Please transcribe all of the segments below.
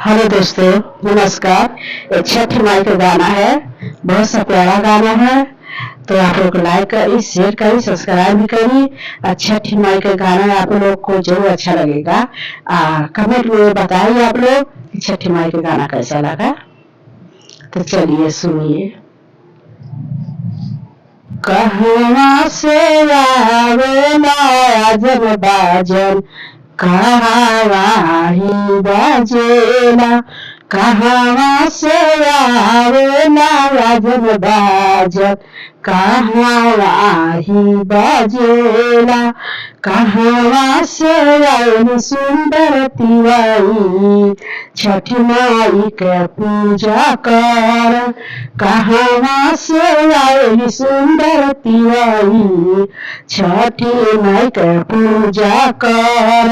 Hello दोस्तों, नमस्कार। एक छठ माई का गाना है, बहुत सा प्यारा गाना है। तो आप लोग लाइक करिए, शेयर करिए, सब्सक्राइब भी करिए। छठ माई का गाना आप लोग को जरूर अच्छा लगेगा। कमेंट में बताइए आप लोग कि छठ माई का गाना कैसा लगा। तो चलिए सुनिए। कहवा से आवे जन बाजन, कहवा ही बाजेला। कहवा से आवे जन बाजन, कहवा ही बाजेला। कहवा से आए सुंदर तिवारी, छठ माई के पूजा कर। कहवा से आए सुंदर तिवारी, छठी माई के पूजा कर।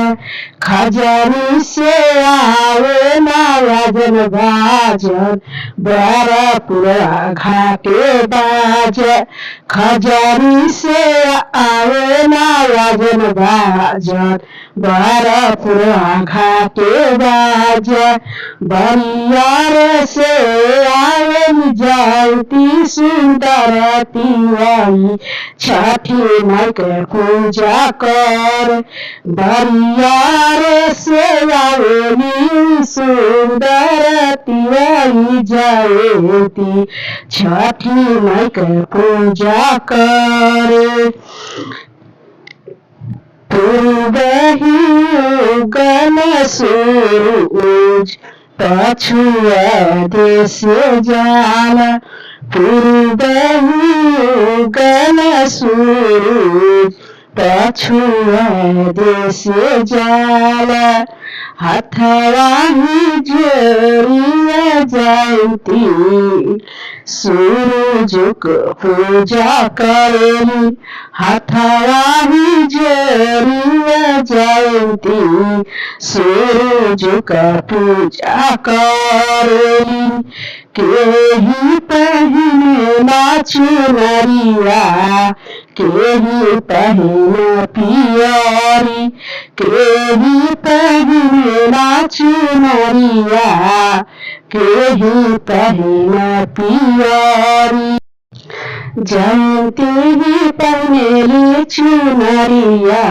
खजानी से आवे नाराजन बाजन, बरपुरा घाटे बाजे। खजानी से आवे नाराजन बाजन, बरपुरा घाटे बाजे। बरियार से आवे जयती सुंदर तिवारी, छठी माई के पूजा कर। बरियार से आवे सुंदर तिवारी, जयती छठी माई के पूजा कर। पूर्व ही उगल सूरज, पछुआ देश जाला। पूर्व ही उगल सूरज, पछुआ देश जाला। हथवा ही जोड़िया जयती, सूरज को पूजा करेली। हथवा ही जोड़िया जयती, सूरज का पूजा करेली। केही पहिनेला चुनरिया, केही पहिने पियरी। केही पहिनेला चुनरिया, केही पहिने पियरी। जयती ही पहिनेली चुनरिया,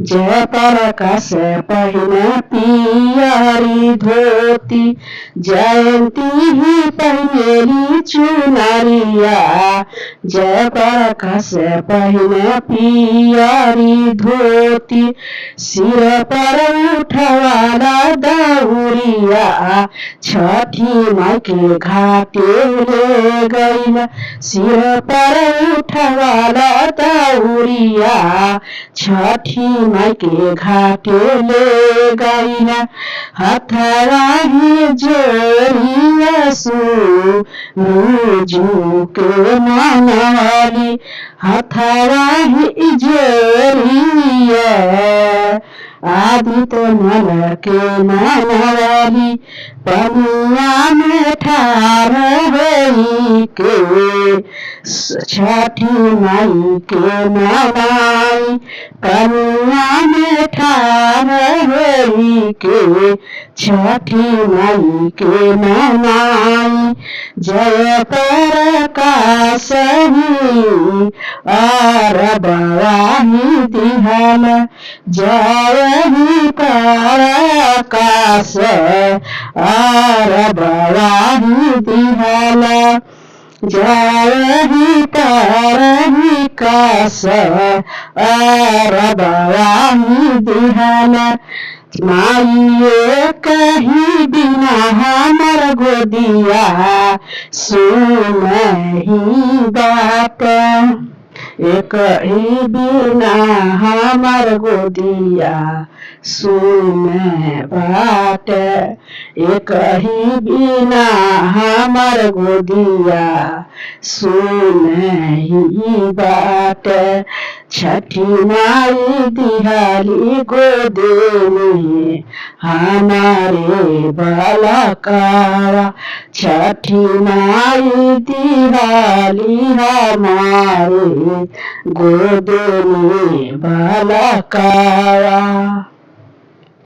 जय प्रकाश पहिने पियरी धोती। जयंती ही पहिनेली चुनरिया, जय प्रकाश पहिने पियरी धोती। सिर पर उठवाला दौरिया, छठी माई के घाटे ले गईला। सिर पर उठवाला दौरिया, छठी माई के घाटे ले गईला। हथवा ही जोड़िया सूरज के मनवाली। हथवा ही जोड़िया आदित्य मल के मनवाली। पनिया में ठार होई के, छठी माई के मनाई। पनिया में ठार होई के, छठी माई के मनाई। जय प्रकाश ही और बवाही दिहल, जय ही प्रकाश और बवाही दिहल। जय ही प्रकाश और बवाही दिहल। माइये कहीं बिना हमर गोदिया, सुनहि बात। एक ही बिना हमर गोदिया, सुने बाट। एक ही बिना हमर गोदिया, सुने बाट। छठी माई दिहाली गोदे में हमारे बालकावा। छठी माई दिहाली हमारे गोदे में बालकावा।